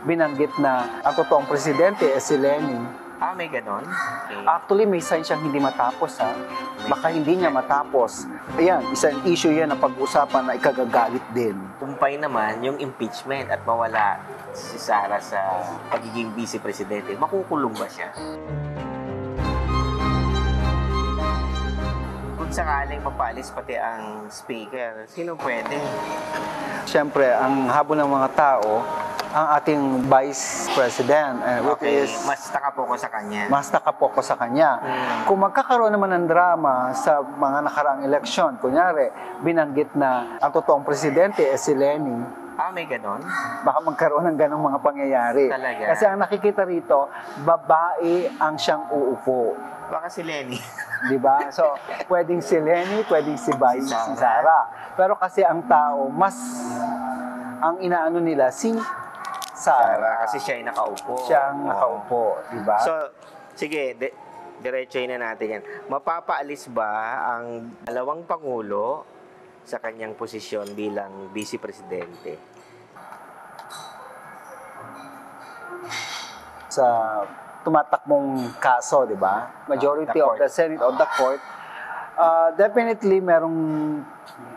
binanggit na ang totoong presidente si Lenin. Ah, may ganon? Okay. Actually, may sign siyang hindi matapos, ha? Baka hindi niya matapos. Ayan, isang issue yan na pag-usapan na ikagagalit din. Tumpay naman yung impeachment at mawala si Sara sa pagiging vice-presidente. Makukulong ba siya? Kung sakaling mapaalis pati ang speaker, sino pwede? Siyempre, ang habol ng mga tao, ang ating Vice President, which is mas nakapoko sa kanya. mas nakapoko sa kanya. Kung magkakaroon naman ng drama sa mga nakaraang eleksyon, kunyari, binanggit na ang totoong presidente si Lenin, Ah, may ganon? baka magkaroon ng ganong mga pangyayari. Talaga? Kasi ang nakikita rito, babae ang siyang uupo. Baka si Lenny. Di ba? So, pwedeng si Lenny, pwedeng si Vice, si Sara. Pero kasi ang tao, mas ang inaano nila, si Sara. Kasi siya ay nakaupo. Siya ang nakaupo, di ba? So, sige, diretsoy na natin yan. Mapapaalis ba ang dalawang pangulo sa kanyang posisyon bilang vice-presidente? Sa tumatakbong kaso, di ba? Majority of the Senate of the court, definitely merong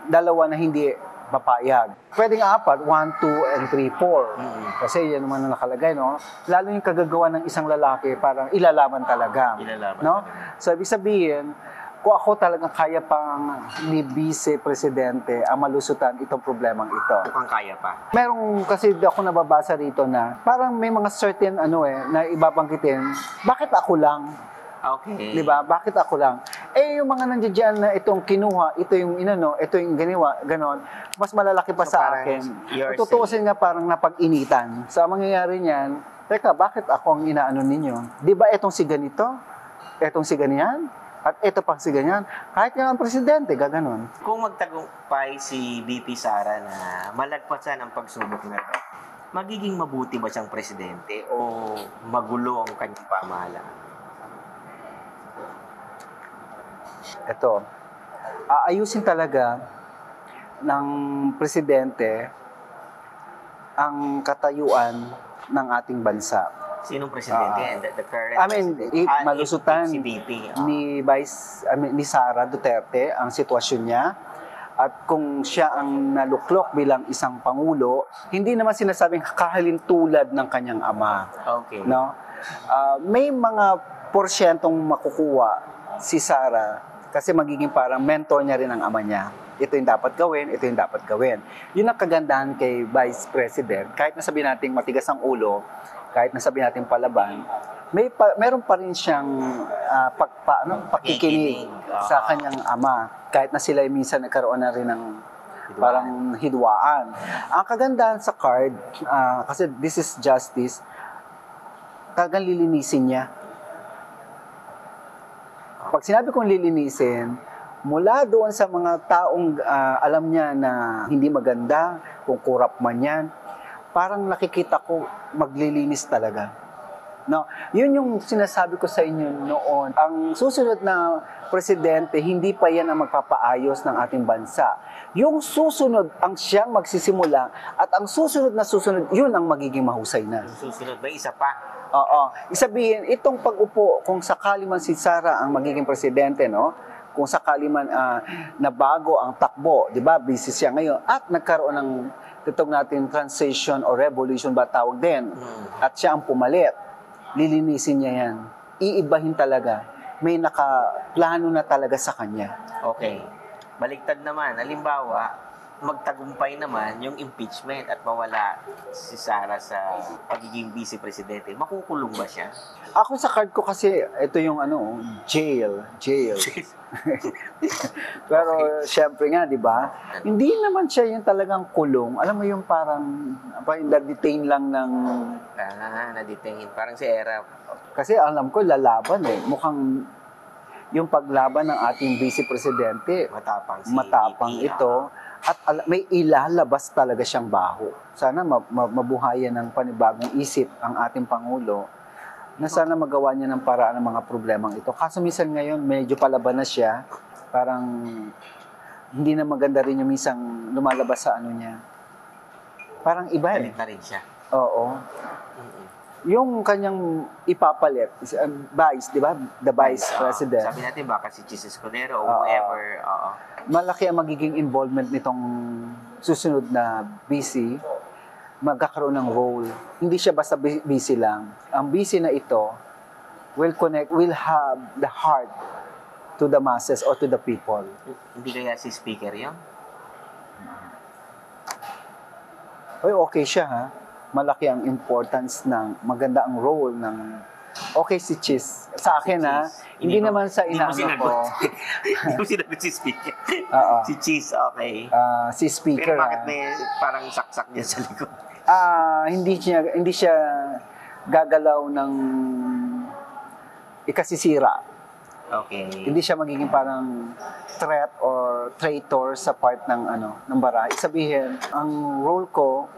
dalawa na hindi papayag. Pwedeng apat, 1, 2, and 3, 4. Kasi yan naman ang nakalagay, no? Lalo yung kagagawa ng isang lalaki, parang ilalaban talaga. Ilalaban no? talaga. So, ibig sabihin, kung ako talagang kaya pang ni vice-presidente ang malusutan itong problemang ito. Mukhang kaya pa. Merong kasi ako nababasa rito na parang may mga certain na ibabanggitin, bakit ako lang? Okay. 'Di ba? Bakit ako lang? Yung mga nandiyan na itong kinuha, ito yung ito yung ginawa, ganon, mas malalaki pa So, sa parang akin. you're Tutuusin nga parang napag-initan. Sa mangyayari niyan, teka, bakit ako ang inaano ninyo? 'Di ba etong si ganito? Etong si ganyan? At ito pang si ganyan? Kahit nga ang presidente, gaganon. Kung magtagumpay si VP Sara na malagpasan ang pagsubok na ito, magiging mabuti ba siyang presidente o magulo ang kanyang pamahalaan? Ito, aayusin talaga ng presidente ang katayuan ng ating bansa. Sinong presidente? The current I mean, malusutan si VP. ni Sara Duterte ang sitwasyon niya. At kung siya ang naluklok bilang isang pangulo, hindi naman sinasabing kahalintulad ng kanyang ama. Okay. No? May mga porsyentong makukuha si Sara kasi magiging parang mentor niya rin ang ama niya. Ito yung dapat gawin, ito yung dapat gawin. Yun ang kagandahan kay Vice President. Kahit nasabihin natin matigas ang ulo, kahit nasabihin natin palaban, meron pa rin siyang pakikinig sa kanyang ama. Kahit na sila minsan nagkaroon na rin ng parang hidwaan. Ang kagandahan sa card, kasi this is justice, talagang lilinisin niya. Pag sinabi kong lilinisin, mula doon sa mga taong alam niya na hindi maganda, kung corrupt man yan, parang nakikita ko maglilinis talaga. No, yun yung sinasabi ko sa inyo noon. Ang susunod na presidente, hindi pa yan ang magpapaayos ng ating bansa. Yung susunod ang siyang magsisimula at ang susunod, yun ang magiging mahusay na. Susunod, may isa pa. Oo. Isabihin, itong pag-upo, kung sakali man si Sara ang magiging presidente, no? Kung sakali man na bago ang takbo, di ba? Busy siya ngayon. At nagkaroon ng itong natin transition or revolution ba tawag din. At siya ang pumalit. Lilinisin niya yan. Iibahin talaga. May nakaplano na talaga sa kanya. Okay. Baliktad naman. Halimbawa, magtagumpay naman yung impeachment at mawala si Sara sa pagiging vice-presidente. Makukulong ba siya? Ako sa card ko kasi, ito yung jail. Pero syempre nga, di ba? Hindi naman siya yung talagang kulong. Alam mo yung parang na-detain lang ng... na-detain. Parang si Era. Kasi alam ko, lalaban eh. Mukhang yung paglaban ng ating vice-presidente, matapang ito. At may ilalabas talaga siyang baho. Sana mabuhayan ng panibagong isip ang ating Pangulo na sana magawa niya ng paraan ng mga problemang ito. Kaso minsan ngayon, medyo palaban na siya. Parang hindi na maganda rin yung minsan lumalabas sa niya. Parang iba eh. Galit na rin siya. Oo. Yung kanyang ipapalit, vice, di ba? The vice president. Sabi natin baka si Chis Escudero o Oo. whoever. Oo. Malaki ang magiging involvement nitong susunod na BC, magkakaroon ng role. Hindi siya basta BC lang. Ang BC na ito will have the heart to the masses or to the people. Hindi kaya si speaker yun? Oy, okay siya ha. Malaki ang importance ng maganda ang role ng okay si Chis. Sa akin ha, hindi naman sa inaano ko. Hindi mo sinagot si speaker. Oo. Si Chis, okay. Si speaker. Pero bakit may parang saksak niya sa likod? Hindi siya gagalaw ng ikasisira. Okay. Hindi siya magiging parang threat or traitor sa part ng ng bara. Sabihin, ang role ko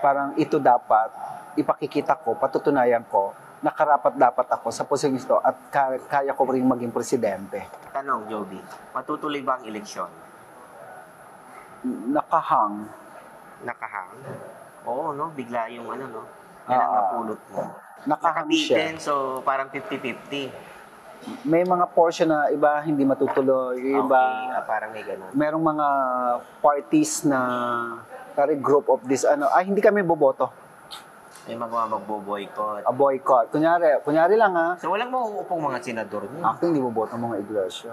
parang ito dapat ipakikita ko, patutunayan ko na karapat dapat ako sa posisyon ito at kaya ko ring maging presidente. Tanong, Joby, matutuloy ba ang eleksyon? Nakahang. Nakahang? Oo, no? Bigla yung no? Yan ang napulot mo. Nakahang siya. Nakabitin, so parang 50-50. May mga portion na iba hindi matutuloy, yung iba Okay, parang may ganun. merong mga parties na group of this hindi kami boboto. May magbo-boycott. A boycott. Kunyari lang ha. So walang mauupong mga senador niyo. Ako hindi boboto ng mga iglesia.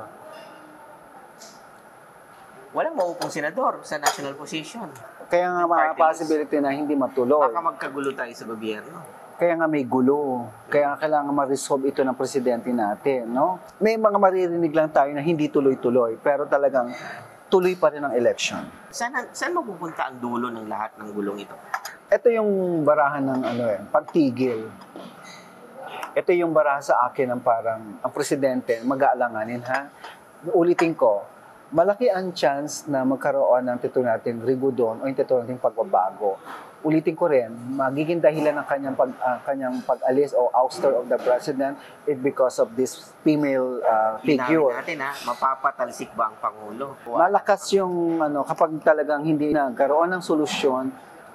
Walang mauupong senador sa national position. Kaya nga mga possibility na hindi matuloy. Baka magkagulo tayo sa gobyerno. Kaya nga may gulo. Kaya nga kailangan ma-resolve ito ng presidente natin, no? May mga maririnig lang tayo na hindi tuloy-tuloy, pero talagang tuloy pa rin ang election. Saan mapupunta ang dulo ng lahat ng gulong ito? Ito yung barahan ng pagtigil. Ito yung barahan sa akin ng parang ang presidente mag-aalanganin ha. Ulitin ko, malaki ang chance na magkaroon ng titulo natin rigudon o yung titulo natin pagbabago. Ulitin ko rin, magiging dahilan ng kanyang pag-alis o ouster of the president is because of this female figure. Linawin natin mapapatalsik ba ang Pangulo? Malakas yung kapag talagang hindi nagkaroon ng solusyon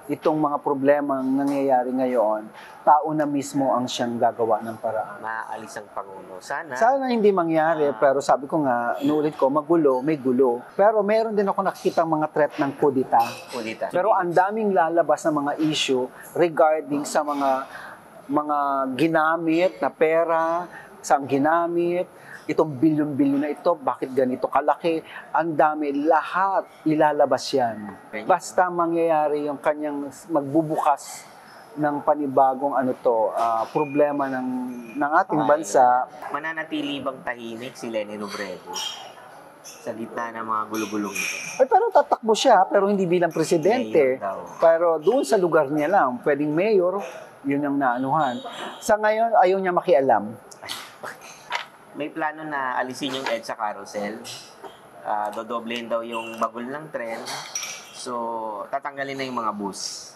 itong mga problemang nangyayari ngayon, tao na mismo ang siyang gagawa ng paraan. Maaalis ang Pangulo. Sana hindi mangyari, pero sabi ko nga, inuulit ko, magulo, may gulo. Pero meron din ako nakikita mga threat ng kudita. Pero ang daming lalabas na mga issue regarding sa mga ginamit na pera, saan ginamit, itong bilyon-bilyon na ito, bakit ganito kalaki, ang dami, lahat ilalabas yan. Basta mangyayari yung kanyang magbubukas ng panibagong problema ng ating bansa. Mananatili bang tahimik si Leni Robredo sa gitna ng mga gulo-gulong ito? Pero tatakbo siya, pero hindi bilang presidente. Mayor daw. Pero doon sa lugar niya lang, pwedeng mayor, yun ang naanuhan. Sa ngayon, ayaw niya makialam. May plano na alisin yung EDSA carousel. Dodoblehin daw yung bagol ng tren. So, tatanggalin na yung mga bus.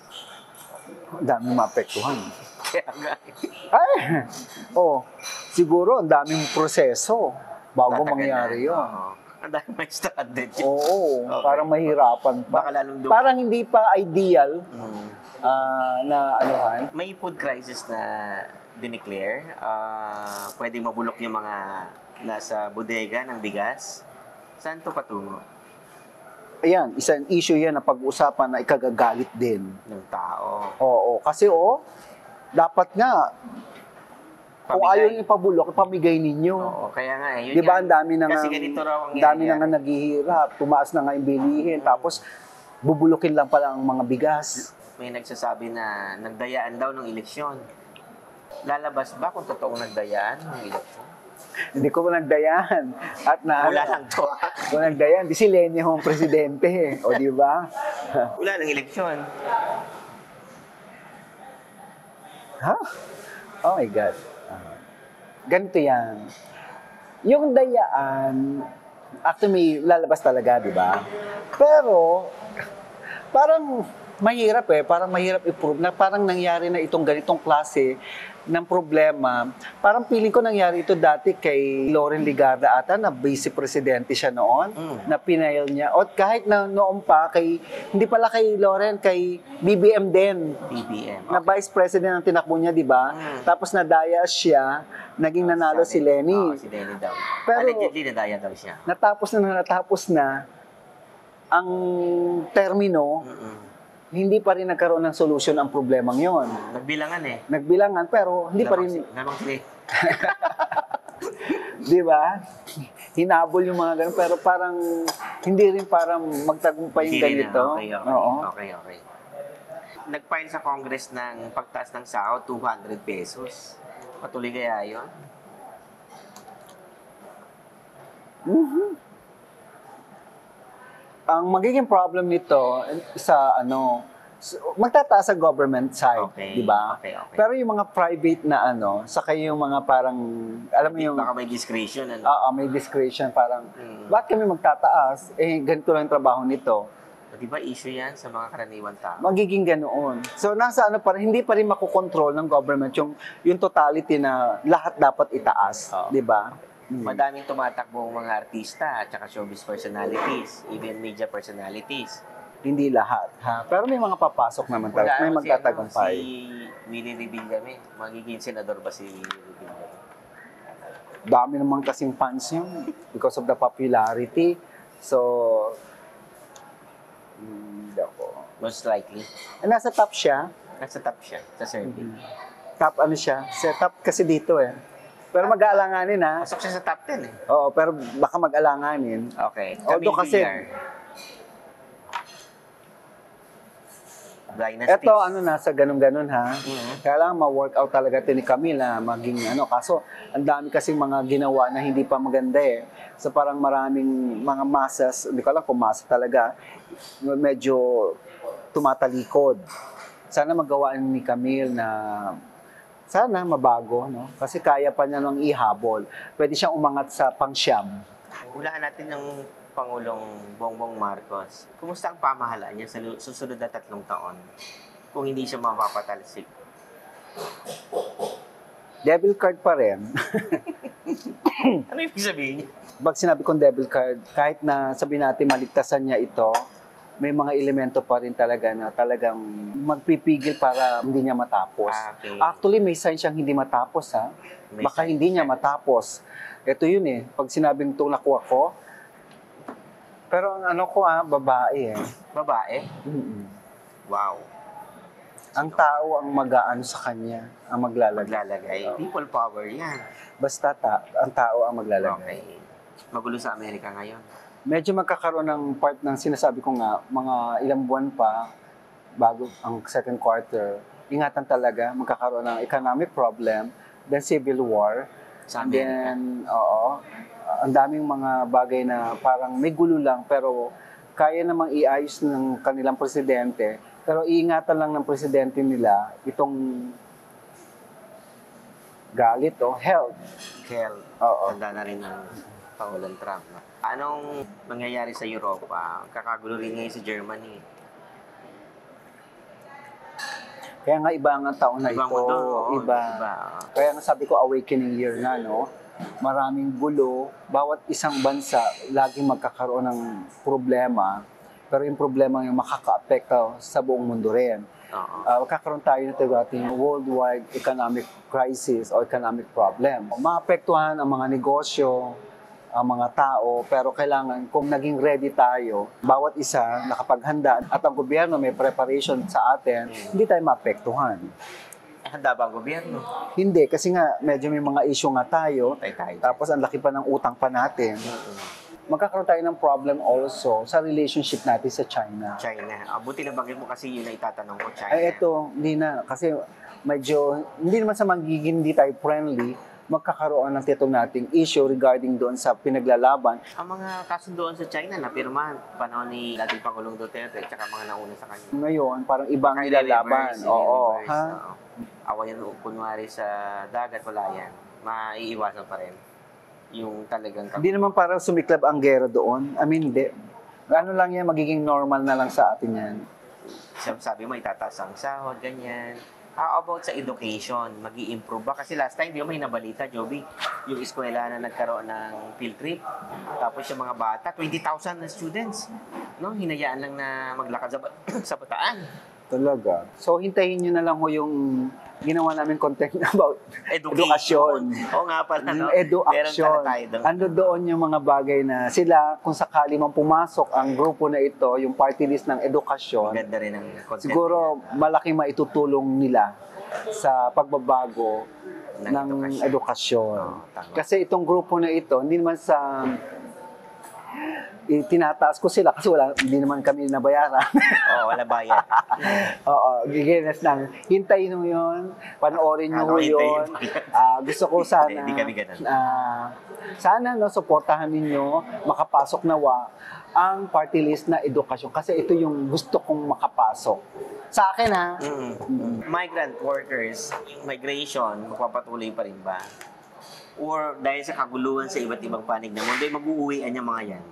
Ang daming maapektuhan. Kaya nga, Siguro ang daming proseso bago tatagal mangyari na. yun. Oo. Ang dami may stranded yun. Oo, Okay. parang mahirapan pa. Baka lalong Parang hindi pa ideal Hmm. na anuhan. May food crisis na dineclare. Pwedeng mabulok yung mga nasa bodega ng bigas. Saan to patungo? Ayan, isang issue yan na pag-usapan na ikagagalit din. Ng tao. Oo, kasi dapat nga, kung Pamigay. ayaw niyo ipabulok, ipamigay ninyo. Oo, kaya nga eh. Yun Di ba, yan. ang dami na Kasi nga, ganito raw ang dami na nangyayari. nga naghihirap, tumaas na nga yung bilihin, tapos bubulukin lang pala ang mga bigas. May nagsasabi na nagdayaan daw ng eleksyon. Lalabas ba kung totoong nagdayaan ng eleksyon? Hindi ko nagdayan. At Wala lang to. Kung nagdayan, di si Leni ang presidente. O di ba? Wala ng eleksyon. Ha? Oh my God. Ganito yan. Yung dayaan, actually may lalabas talaga, di ba? Pero, parang mahirap parang mahirap i-prove na parang nangyari na itong ganitong klase ng problema. Parang feeling ko nangyari ito dati kay Loren Legarda ata na vice presidente siya noon, na pinail niya. O kahit na noon pa, hindi pala kay Loren, kay BBM din. BBM. Na vice president ang tinakbo niya, di ba? Tapos nadaya siya, naging nanalo si Lenny. Si Lenny daw. Pero- Allegedly, nadaya daw siya. Natapos na ang termino, hindi pa rin nagkaroon ng solusyon ang problemang yon. Nagbilangan Nagbilangan, pero hindi pa rin, Ganun si di ba? Hinabol yung mga ganun, pero parang, hindi rin parang magtagumpay yung ganito. Oo. Okay. Nag-file sa Congress ng pagtaas ng sahod, 200 pesos. Patuloy kaya yun? Ang magiging problem nito sa magtataas sa government side, Okay, di ba? okay. Pero yung mga private na saka yung mga parang, alam mo yung, Baka may discretion. may discretion, parang, bakit kami magtataas? Ganito lang yung trabaho nito. Di ba issue yan sa mga karaniwan tao? Magiging ganoon. So, nasa hindi pa rin makokontrol ng government yung totality na lahat dapat itaas, Oo. di ba? Madaming tumatakbong mga artista at saka showbiz personalities, even media personalities. Hindi lahat, ha? Pero may mga papasok naman talaga, may magtatagumpay. Si Willie Revillame, magiging senador ba si Revillame? Dami naman kasing fans yun because of the popularity. So, hindi ako. Most likely. Nasa top siya. Nasa top siya sa survey. Top siya. Sa top kasi dito Pero mag-aalanganin ha. Pasok siya sa top 10 Oo, pero baka mag-alanganin. Okay. Although kasi, Dynasty. eto nasa ganun-ganun ha. Mhm. Kailangan ma-workout talaga ito ni Camila maging kaso ang dami kasing mga ginawa na hindi pa maganda So parang maraming mga masas, hindi ko alam kung masa talaga, medyo tumatalikod. Sana magawa ni Camille na sana mabago, no? Kasi kaya pa niya nang ihabol. Pwede siyang umangat sa pangsyam. Hulaan natin ng Pangulong Bongbong Marcos. Kumusta ang pamahalaan niya sa susunod na 3 taon kung hindi siya mapapatalsik? Devil card pa rin. Ano ibig sabihin niya? Pag sinabi kong devil card, kahit na sabihin natin maligtasan niya ito, may mga elemento pa rin talaga na talagang magpipigil para hindi niya matapos. Okay. Actually, may sign siyang hindi matapos ha. May Baka sign hindi niya matapos. Ito yun Pag sinabing itong nakuha ko, pero ang babae Babae? Mm-mm. Wow. Ang tao ang mag-aano sa kanya, ang maglalagay. Maglalagay. People power yan. Basta ang tao ang maglalagay. Okay. Magulo sa Amerika ngayon. Medyo magkakaroon ng part ng sinasabi ko nga, mga ilang buwan pa bago ang second quarter, ingatan talaga, magkakaroon ng economic problem, then civil war, Sa and Amerika. then, ang daming mga bagay na parang may gulo lang, pero kaya namang iayos ng kanilang presidente, pero iingatan lang ng presidente nila itong galit health. Kel, Oo. tanda na rin ng Pangulong Trump. No? Anong mangyayari sa Europa? Kakagulo rin ngayon sa Germany. Kaya nga iba ang taon na Ibang ito, mundo. Oo, iba. Kaya nga sabi ko, awakening year na, no? Maraming gulo. Bawat isang bansa, laging magkakaroon ng problema. Pero yung problema yung makaka-apekto sa buong mundo rin. Oo. Magkakaroon tayo ng ating worldwide economic crisis o economic problem. Maapektuhan ang mga negosyo, ang mga tao, pero kailangan kung naging ready tayo, bawat isa nakapaghanda at ang gobyerno may preparation sa atin, hindi tayo maapektuhan. Handa ba ang gobyerno? Hindi, kasi nga medyo may mga issue nga tayo, Tayo. tapos ang laki pa ng utang pa natin. Magkakaroon tayo ng problem also sa relationship natin sa China. China. Buti na bagay mo kasi yun na itatanong ko, China. Ay eto, hindi na, kasi medyo, hindi naman sa magiging hindi tayo friendly, magkakaroon ng titong nating issue regarding doon sa pinaglalaban. Ang mga kasunduan sa China na pirmahan panahon ni dating Pangulong Duterte at saka mga nauna sa kanya. Ngayon, parang ibang nilalaban. Oo, ha? Awayan kunwari sa dagat, wala yan. Maiiwasan pa rin. Yung talagang... Hindi naman parang sumiklab ang gera doon. I mean, hindi. Ano lang yan, magiging normal na lang sa atin yan. Sabi mo, itataas ang sahod, ganyan. How about sa education? Mag-i-improve ba? Kasi last time, di ba may nabalita, Joby, yung eskwela na nagkaroon ng field trip. Tapos yung mga bata, 20,000 na students. No? Hinayaan lang na maglakad sa, sa bataan. Talaga. So, hintayin nyo na lang ho yung ginawa namin content about edukasyon. Oo nga pala, no? Education. Meron tayo doon. Ando doon yung mga bagay na sila, kung sakali man pumasok ang grupo na ito, yung party list ng edukasyon, Ganda rin ang content. siguro malaking maitutulong nila sa pagbabago Ng ng edukasyon. Tama. Kasi itong grupo na ito, hindi naman sa tinataas ko sila kasi hindi naman kami nabayaran. Oo, wala bayad. Oo, giginas lang. Hintayin nyo yun, panoorin nyo Ano, yun. hintayin. Gusto ko sana, Hindi kami ganun. sana no, supportahan ninyo, makapasok nawa ang party list na edukasyon. Kasi ito yung gusto kong makapasok. Sa akin ha. Migrant workers, migration, magpapatuloy pa rin ba? Or dahil sa kaguluhan sa iba't ibang panig ng mundo, ay mag-uuwian yung mga yan?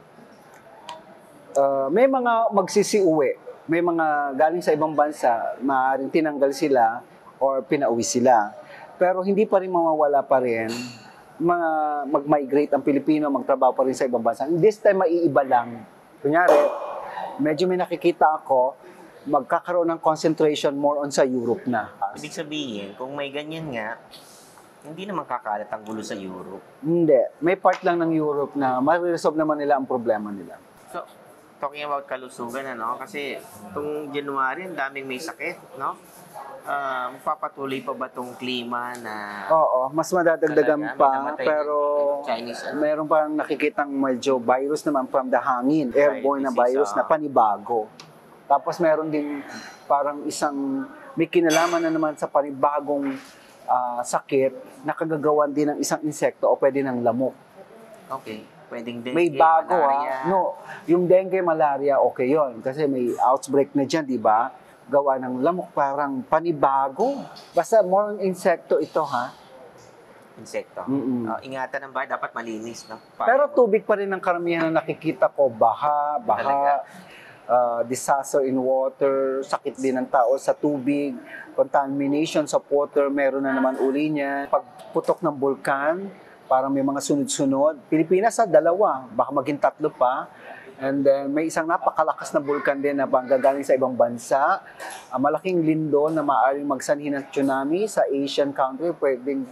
May mga magsisiuwi. May mga galing sa ibang bansa, maaaring tinanggal sila or pinauwi sila. Pero hindi pa rin mawawala pa rin mag-migrate ang Pilipino, magtrabaho pa rin sa ibang bansa. This time, maiiba lang. Kunyari, medyo may nakikita ako, magkakaroon ng concentration more on sa Europe na. Ibig sabihin, kung may ganyan nga, hindi naman kakalat ang gulo sa Europe. Hindi. May part lang ng Europe na ma-resolve naman nila ang problema nila. So, talking about kalusugan, ano? Kasi itong January, ang daming may sakit, no? Magpapatuloy pa ba itong klima na... Oo, mas madadagdagan Talaga, may pa, namatay pero ng Chinese, ano? meron pang nakikitang medyo virus naman from the hangin, airborne na virus na panibago. Tapos meron din parang may kinalaman na naman sa panibagong sakit na kagagawan din ng isang insekto o pwede ng lamok. Okay. Pwedeng dengue, May bago malaria. No, yung dengue, malaria, okay yon kasi may outbreak na dyan, di ba? Gawa ng lamok, parang panibago. Basta more on insekto ito, ha? Insekto. Mm-mm. Ingatan ng bahay, dapat malinis, no? Pero tubig pa rin ang karamihan na nakikita ko. Baha, disaster in water, sakit din ng tao sa tubig, contamination sa water, meron na naman uli niya. Pagputok ng bulkan, parang may mga sunod-sunod. Pilipinas sa 2, baka maging 3 pa. And then may isang napakalakas na bulkan din na panggagaling sa ibang bansa. Malaking lindol na maaaring magsanhi ng tsunami sa Asian country, pwedeng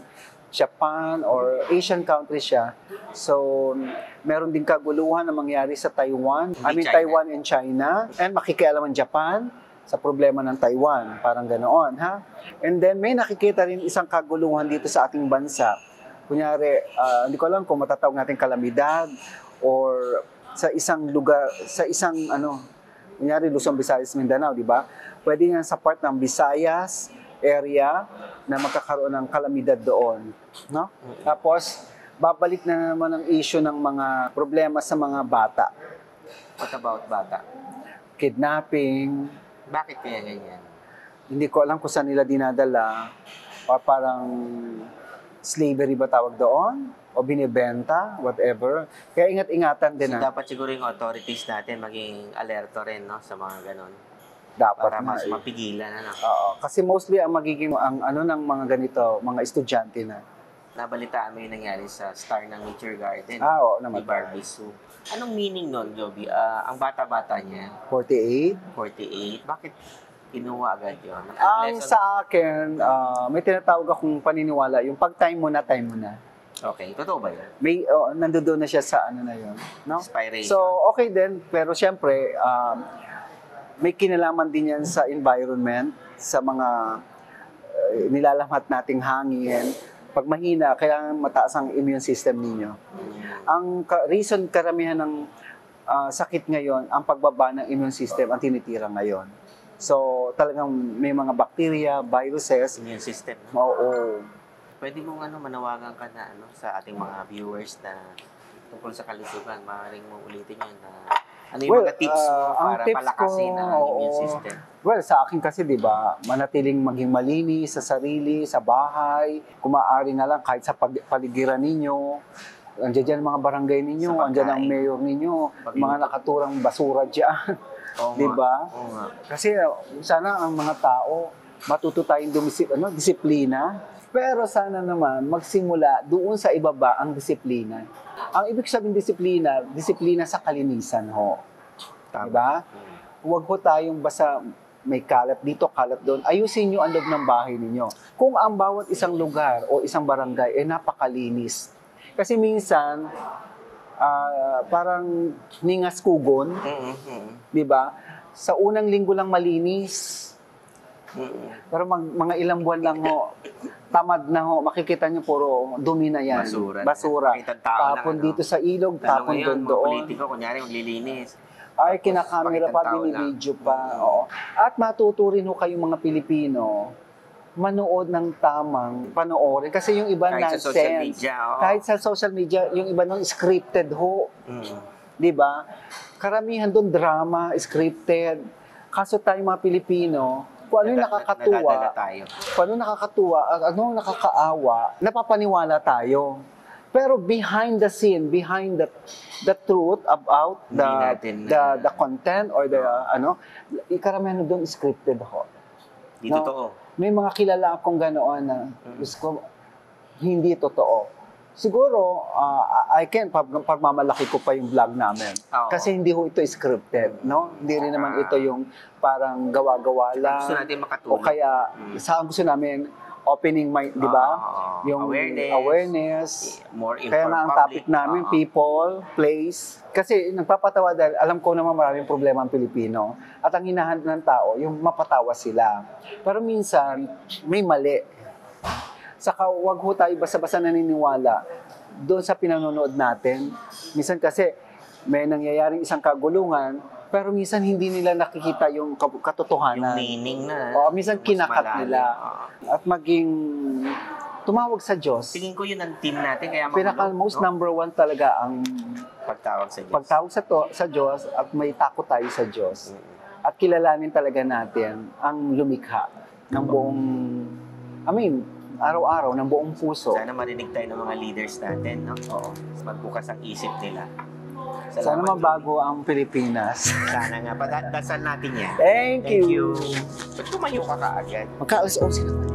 Japan or Asian country siya. So, meron din kaguluhan na mangyari sa Taiwan. China. Taiwan and China. And makikialam ang Japan sa problema ng Taiwan. Parang ganoon, ha? And then may nakikita rin isang kaguluhan dito sa ating bansa. Kunyari, hindi ko alam kung matatawag natin kalamidad or sa isang lugar, kunyari Luzon, Visayas, Mindanao, di ba? Pwede nga sa part ng Visayas area na magkakaroon ng kalamidad doon, no? Tapos babalik na naman ang issue ng mga problema sa mga bata. What about bata? Kidnapping, Bakit kaya ganyan? hindi ko alam kung saan nila dinadala o parang slavery ba tawag doon? O binibenta, whatever. Kaya ingat-ingatan din So, na. dapat siguro yung authorities natin maging alerto rin, no? Sa mga ganon. Dapat Para na mas eh. mapigilan, ano? Oo. Kasi mostly ang magiging, ng mga ganito, mga estudyante na. Nabalitaan mo yung nangyari sa star ng Nature Garden. Oo Ni naman. Barbie Sue. Anong meaning nun, Joby? Ang bata-bata niya, 48. 48. Bakit kinuha agad yun? Ang sa akin, may tinatawag akong paniniwala, yung pag time mo na, time mo na. Okay, totoo ba yun? May, nandoon na siya sa na yun. No? Inspiration. So, okay din. Pero syempre, may kinalaman din yan sa environment, sa mga nilalamhat nating hangin. Pag mahina, kailangan mataas ang immune system ninyo. Ang reason karamihan ng sakit ngayon, ang pagbaba ng immune system ang tinitira ngayon. So, talagang may mga bacteria, viruses. Immune system. Oo. Pwede mong manawagan ka na sa ating mga viewers na tungkol sa kalusugan. Maaaring mo ulitin yun na ano yung mga tips mo para palakasin ang immune system. Well, sa akin kasi, di ba, manatiling maging malinis sa sarili, sa bahay, kung maaari na lang kahit sa paligiran ninyo. Andiyan dyan mga barangay ninyo, Sa andiyan ang pagkain. mayor ninyo, mga nakaturang basura dyan. Oo Di nga. ba? Oo nga. Kasi sana ang mga tao matuto tayong disiplina. Pero sana naman magsimula doon sa ibaba ang disiplina. Ang ibig sabihin disiplina sa kalinisan ho. Tama. Di ba? Huwag po tayong basta may kalat dito, kalat doon. Ayusin nyo ang loob ng bahay ninyo. Kung ang bawat isang lugar o isang barangay ay napakalinis. Kasi minsan, parang ningas kugon, di ba? Sa unang linggo lang malinis. Pero mga ilang buwan lang ho, tamad na ho, makikita nyo puro dumi na yan. Basura. Makita tao Tapon lang, dito sa ilog, Lalo tapon ngayon, mga doon. politiko, kunyari, maglilinis. Ay, kinakamera pa, pakitang tao binibidyo pa. Oo. At matuto rin ho kayong mga Pilipino manood ng tamang panoorin. Kasi yung iba Kahit nonsense. sa social media. Oo. Kahit sa social media, yung iba nung scripted ho. Di ba? Karamihan doon drama, scripted. Kaso tayo mga Pilipino, kung ano yung nakakatuwa, Nadadala tayo. kung ano nakakatuwa, ano nakakaawa, napapaniwala tayo. Pero behind the scene, behind the truth about the content or the karamihan doon scripted ho. Di totoo. May mga kilala akong ganoon na gusto ko, hindi totoo. Siguro, pagmamalaki ko pa yung vlog namin. Oo. Kasi hindi ho ito scripted, no? Hindi rin naman ito yung parang gawa-gawa lang. Gusto natin makatulong. O kaya, sa gusto namin, opening mind, di ba? Yung awareness. More Kaya nga ang topic namin, people, place. Kasi nagpapatawa dahil alam ko naman maraming problema ang Pilipino. At ang hinahanap ng tao, yung mapatawa sila. Pero minsan, may mali. Saka wag ho tayo basta-basta naniniwala doon sa pinanonood natin. Minsan kasi may nangyayaring isang kagulungan, pero minsan hindi nila nakikita yung katotohanan. Yung meaning na. O, minsan mas kinakat malalim. nila. At maging tumawag sa Diyos. Tingin ko yun ang team natin. Kaya Most number one talaga ang pagtawag sa Diyos. pagtawag sa Diyos at may takot tayo sa Diyos. At kilalanin talaga natin ang lumikha ng buong, araw-araw, ng buong puso. Sana marinig tayo ng mga leaders natin, no? Oo. Magbukas ang isip nila. Sana mabago ang Pilipinas. Sana nga. Dasal natin yan. Thank you. Ba't tumayo ka kaagad? Magka-alas 11 naman.